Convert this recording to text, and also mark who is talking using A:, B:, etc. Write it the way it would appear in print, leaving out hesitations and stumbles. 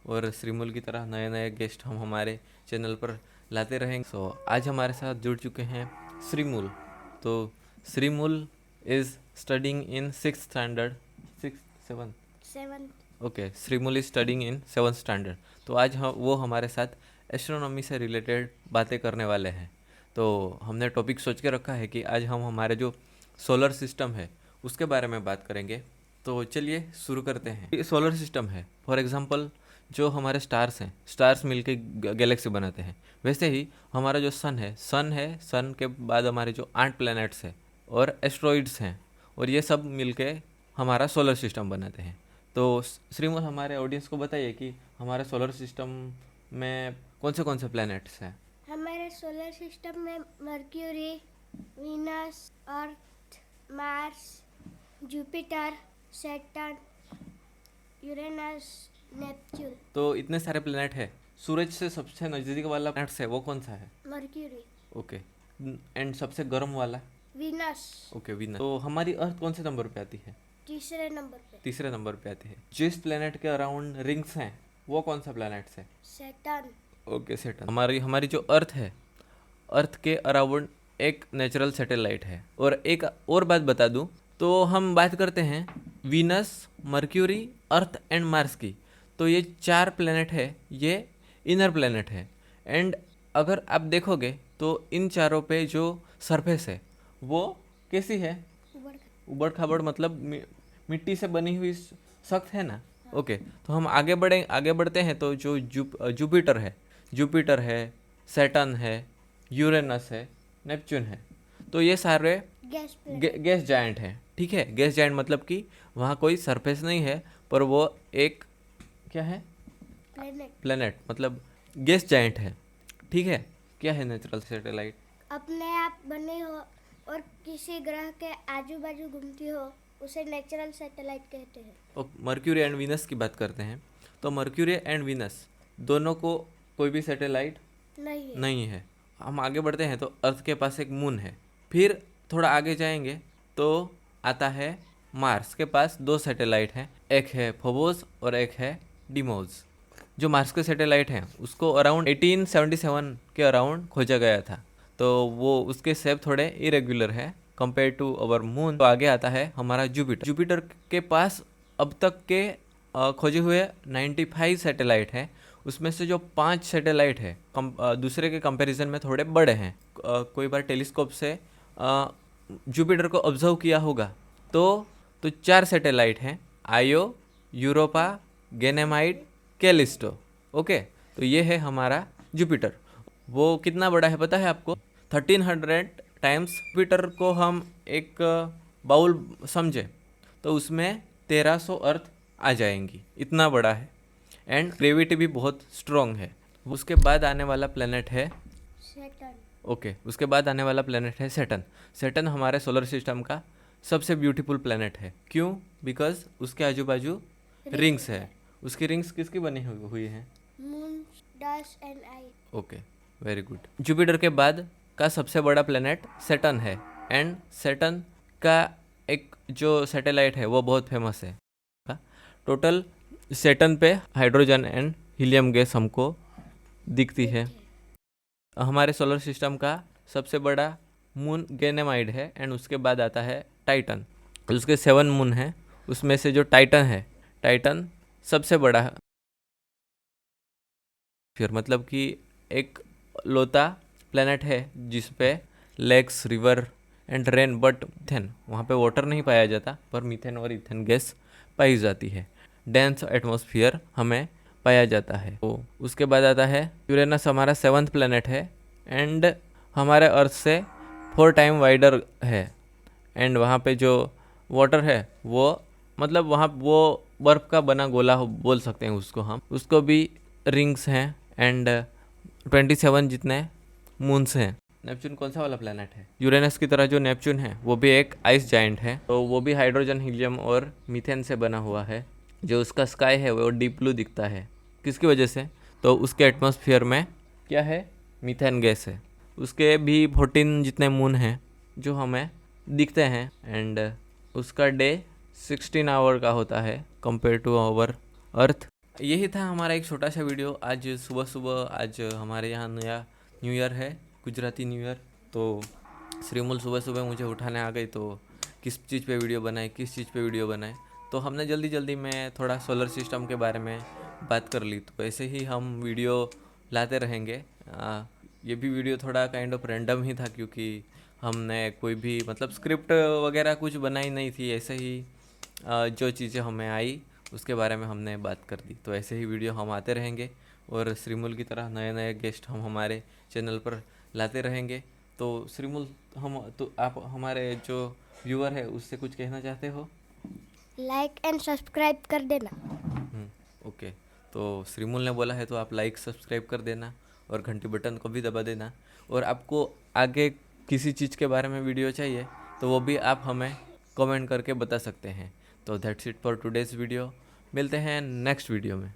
A: और श्रीमूल की तरह नए नए गेस्ट हम हमारे चैनल पर लाते रहेंगे। आज हमारे साथ जुड़ चुके हैं श्रीमूल। तो Shrimool is studying in 6th standard, 6th 7th। Okay, Shrimool is studying in 7th standard. तो आज वो हमारे साथ एस्ट्रोनॉमी से रिलेटेड बातें करने वाले हैं। तो हमने टॉपिक सोच के रखा है कि आज हम हमारे जो सोलर सिस्टम है उसके बारे में बात करेंगे। तो चलिए शुरू करते हैं। ये सोलर सिस्टम है, फॉर एग्जांपल जो हमारे स्टार्स हैं, स्टार्स मिलके गैलेक्सी बनाते हैं। वैसे ही हमारा जो सन है, सन के बाद हमारे जो 8 प्लैनेट्स हैं और एस्ट्रॉइड्स हैं, और ये सब मिलके हमारा सोलर सिस्टम बनाते हैं। तो श्रीमोल, हमारे ऑडियंस को बताइए कि हमारे सोलर सिस्टम में कौन से प्लैनेट्स हैं।
B: हमारे सोलर सिस्टम में Mercury, Venus, Earth, Mars, Jupiter, Saturn, Uranus, Neptune.
A: तो इतने सारे प्लैनेट है। सूरज से सबसे नज़दीक वाला प्लैनेट है वो कौन सा है?
B: मर्क्यूरी।
A: ओके। एंड सबसे गर्म वाला?
B: वीनस।
A: Okay, Venus. तो हमारी अर्थ कौन से नंबर पे आती है?
B: तीसरे नंबर पे।
A: तीसरे नंबर पे आती है। जिस प्लैनेट के अराउंड रिंग्स हैं वो कौन सा प्लैनेट है?
B: सैटर्न।
A: Okay, Saturn. हमारी जो अर्थ है, अर्थ के अराउंड एक नेचुरल सैटेलाइट है। और एक और बात बता दूं, तो हम बात करते हैं Venus, mercury, earth and Mars की। तो ये 4 प्लैनेट है, ये इनर प्लैनेट है। एंड अगर आप देखोगे तो इन चारों पे जो सरफेस है वो कैसी है? उबड़ खाबड़, मतलब मिट्टी से बनी हुई सख्त है ना। ओके, तो हम आगे बढ़ते हैं। तो जो जुपिटर है, सैटर्न है, यूरेनस है, नेपच्यून है। तो ये सारे गैस जायंट हैं। ठीक है, गैस जायंट मतलब कि वहाँ कोई सरफेस नहीं है, पर वो एक क्या है? प्लेनेट, मतलब गैस जायंट है। ठीक है। क्या है नेचुरल सैटेलाइट?
B: अपने आप बने हो और किसी ग्रह के आजू बाजू घूमती हो, उसे नेचुरल सैटेलाइट कहते हैं।
A: और मर्क्यूरी एंड वीनस की बात करते हैं। तो मर्क्यूरी एंड वीनस दोनों को कोई भी सैटेलाइट नहीं है। हम आगे बढ़ते हैं तो अर्थ के पास एक मून है। फिर थोड़ा आगे जाएंगे तो आता है मार्स के पास 2 सैटेलाइट हैं, एक है फोबोस और एक है डिमोस। जो मार्स के सैटेलाइट हैं उसको अराउंड 1877 के अराउंड खोजा गया था। तो वो उसके शेप थोड़े इरेगुलर है कंपेयर टू अवर मून। तो आगे आता है हमारा जुपिटर के पास अब तक के खोजे हुए 95 सैटेलाइट हैं। उसमें से जो 5 सैटेलाइट है दूसरे के कंपैरिजन में थोड़े बड़े हैं। कोई बार टेलीस्कोप से जुपिटर को ऑब्जर्व किया होगा तो 4 सैटेलाइट हैं, आयो, यूरोपा, गैनेमाइड, कैलिस्टो। ओके, तो ये है हमारा जुपिटर। वो कितना बड़ा है पता है आपको? 1300 टाइम्स। जुपिटर को हम एक बाउल समझे तो उसमें 1300 अर्थ आ जाएंगी, इतना बड़ा है। एंड ग्रेविटी भी बहुत स्ट्रॉन्ग है। उसके बाद आने वाला प्लेनेट है
B: सैटर्न।
A: ओके, उसके बाद आने वाला प्लेनेट है सैटर्न। सैटर्न हमारे सोलर सिस्टम का सबसे ब्यूटीफुल प्लेनेट है। क्यों? बिकॉज उसके आजू बाजू रिंग्स है। उसकी रिंग्स किसकी बनी हुई हैं?
B: Moon, dust and I.
A: Okay, very good. Jupiter के बाद का सबसे बड़ा प्लेनेट सैटर्न है। एंड सैटर्न का एक जो सैटेलाइट है वो बहुत फेमस है। टोटल सैटर्न पे हाइड्रोजन एंड हीलियम गैस हमको दिखती है। हमारे सोलर सिस्टम का सबसे बड़ा मून गैनेमाइड है। एंड उसके बाद आता है टाइटन। उसके 7 मून हैं, उसमें से जो टाइटन सबसे बड़ा है। फिर मतलब कि एक लौता प्लेनेट है जिस पे lakes, river and rain, but methane, वहाँ पे वाटर नहीं पाया जाता, पर मीथेन और इथेन गैस पाई जाती है। डेंस एटमॉस्फेयर हमें पाया जाता है। तो उसके बाद आता है यूरेनस, हमारा 7th प्लेनेट है। एंड हमारे अर्थ से 4 टाइम वाइडर है। एंड वहाँ पे जो वाटर है वो मतलब वहाँ वो बर्फ़ का बना गोला बोल सकते हैं उसको हम। उसको भी रिंग्स हैं एंड 27 जितने मून्स हैं। नेपच्यून कौन सा वाला प्लेनेट है? यूरेनस की तरह जो नेपच्यून है वो भी एक आइस जायंट है। तो वो भी हाइड्रोजन, हीलियम और मीथेन से बना हुआ है। जो उसका स्काई है वो डीप ब्लू दिखता है। किसकी वजह से? तो उसके एटमॉस्फेयर में क्या है? मीथेन गैस है। उसके भी 14 जितने मून हैं जो हमें दिखते हैं। एंड उसका डे 16 आवर का होता है कंपेयर टू आवर अर्थ। यही था हमारा एक छोटा सा वीडियो। आज सुबह सुबह आज हमारे यहाँ नया न्यू ईयर है, गुजराती न्यू ईयर। तो श्रीमुल सुबह सुबह मुझे उठाने आ गई, तो किस चीज़ पे वीडियो बनाए, किस चीज़ पे वीडियो बनाए। तो हमने जल्दी जल्दी में थोड़ा सोलर सिस्टम के बारे में बात कर ली। तो ऐसे ही हम वीडियो लाते रहेंगे। ये भी वीडियो थोड़ा काइंड ऑफ रैंडम ही था, क्योंकि हमने कोई भी मतलब स्क्रिप्ट वगैरह कुछ बनाई नहीं थी। ऐसे ही जो चीज़ें हमें आई उसके बारे में हमने बात कर दी। तो ऐसे ही वीडियो हम आते रहेंगे, और श्रीमुल की तरह नए नए गेस्ट हम हमारे चैनल पर लाते रहेंगे। तो श्रीमुल, हम तो आप हमारे जो व्यूअर है उससे कुछ कहना चाहते हो?
B: लाइक एंड सब्सक्राइब कर देना।
A: ओके, तो श्रीमुल ने बोला है तो आप लाइक सब्सक्राइब कर देना, और घंटी बटन को भी दबा देना। और आपको आगे किसी चीज़ के बारे में वीडियो चाहिए तो वो भी आप हमें कमेंट करके बता सकते हैं। तो that's it for today's video. मिलते हैं नेक्स्ट वीडियो में।